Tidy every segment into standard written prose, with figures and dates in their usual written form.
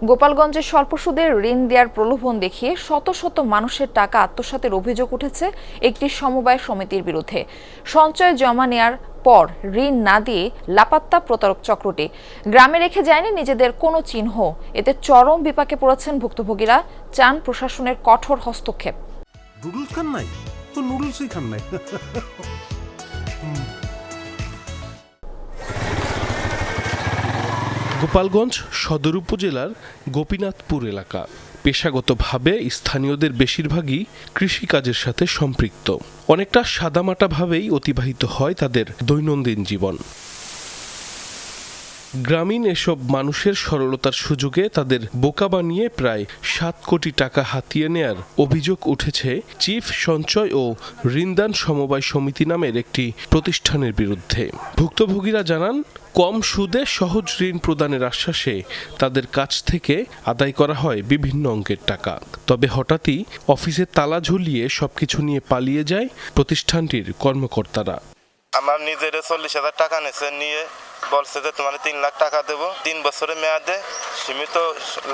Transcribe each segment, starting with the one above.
গোপালগঞ্জে স্বল্প সুদে ঋণ দেওয়ার প্রলোভন দেখিয়ে শত শত মানুষের টাকা আত্মসাতের অভিযোগ উঠেছে একটি সমবায় সমিতির বিরুদ্ধে। সঞ্চয় জমা নেয়ার পর ঋণ না দিয়ে লাপাত্তা প্রতারক চক্রটি গ্রামে রেখে যায়নি নিজেদের কোনো চিহ্ন। এতে চরম বিপাকে পড়েছেন ভুক্তভোগীরা, চান প্রশাসনের কঠোর হস্তক্ষেপ। নুডলস খান নাই তো নুডলসই খান নাই। গোপালগঞ্জ সদর উপজেলার গোপীনাথপুর এলাকা। পেশাগতভাবে স্থানীয়দের বেশিরভাগই কৃষিকাজের সাথে সম্পৃক্ত। অনেকটা সাদামাটাভাবেই অতিবাহিত হয় তাদের দৈনন্দিন জীবন। গ্রামীণ এসব মানুষের সরলতার সুযোগে তাদের বোকা বানিয়ে প্রায় 7 কোটি টাকা হাতিয়ে নেয়ার অভিযোগ উঠেছে চিফ সঞ্চয় ও ঋণদান সমবায় সমিতি নামের একটি প্রতিষ্ঠানের বিরুদ্ধে। ভুক্তভোগীরা জানান, কম সুদে সহজ ঋণ প্রদানের আশ্বাসে তাদের কাছ থেকে আদায় করা হয় বিভিন্ন অঙ্কের টাকা। তবে হঠাৎই অফিসে তালা ঝুলিয়ে সবকিছু নিয়ে পালিয়ে যায় প্রতিষ্ঠানটির কর্মকর্তারা। আমার নিজের 40,000 টাকা নিছে, নিয়ে বলছে যে তোমার 3 লাখ টাকা দেবো 3 বছরের মেয়াদে সীমিত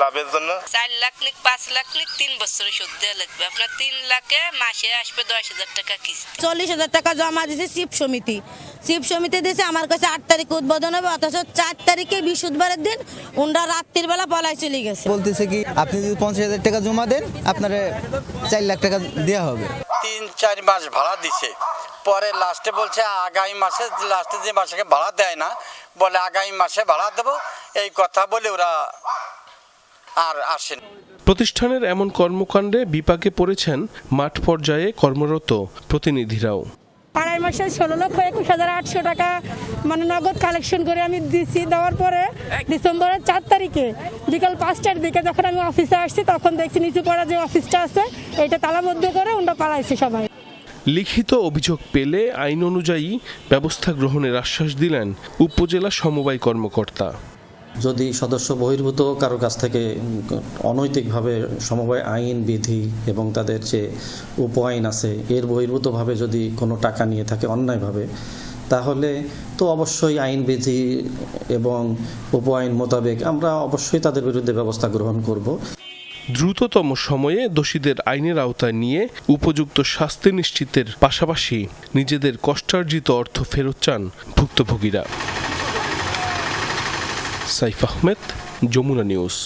লাভের জন্য। 4 লাখ লিখ 5 লাখ লিখ 3 বছরে সুদ দেওয়া লাগবে। আপনার 3 লাখে মাসে আসবে 10,000 টাকা কিস্তি। 40,000 টাকা জমা দিয়েছে চিফ সমিতি দিয়েছে আমার কাছে 8 তারিখ উদ্বোধন হবে, অথচ 4 তারিখে বৃহস্পতিবারের দিন ওনারা রাত্রির বেলা পলাই চলে গেছে। বলতেছে কি আপনি যদি 50,000 টাকা জমা দেন আপনারে 4 লাখ টাকা দেওয়া হবে। 3-4 মাস ভাড়া দিছে, পরে লাস্টে বলছে আগামী মাসে, লাস্টে যে মাসে ভাড়া দেয় না বলে আগামী মাসে ভাড়া দেবো, এই কথা বলে ওরা আর আসেন। প্রতিষ্ঠানের এমন কর্মকাণ্ডে বিপাকে পড়েছেন মাঠ পর্যায়ে কর্মরত প্রতিনিধিরাও। আড়াই মাসে 16,21,800 টাকা মানে নগদ কালেকশন করে আমি দিচ্ছি। দেওয়ার পরে ডিসেম্বরের 4 তারিখে বিকাল 5টার দিকে যখন আমি অফিসে আসছি তখন দেখছি নিচু পড়া যে অফিসটা আছে এটা তালাবদ্ধ করে ওরা পালাইছে সবাই। লিখিত অভিযোগ পেলে আইন অনুযায়ী ব্যবস্থা গ্রহণের আশ্বাস দিলেন উপজেলা সমবায় কর্মকর্তা। যদি সদস্য বহির্ভূত কারো কাছ থেকে অনৈতিকভাবে সমবায় আইন বিধি এবং তাদের যে উপ আইন আছে এর বহির্ভূতভাবে যদি কোনো টাকা নিয়ে থাকে অন্যায়ভাবে, তাহলে তো অবশ্যই আইন বিধি এবং উপ আইন মোতাবেক আমরা অবশ্যই তাদের বিরুদ্ধে ব্যবস্থা গ্রহণ করব। দ্রুততম সময়ে দোষীদের আইনের আওতায় নিয়ে উপযুক্ত শাস্তি নিশ্চিতের পাশাপাশি নিজেদের কষ্টার্জিত অর্থ ফেরত চান ভুক্তভোগীরা। সাইফ আহমেদ, যমুনা নিউজ।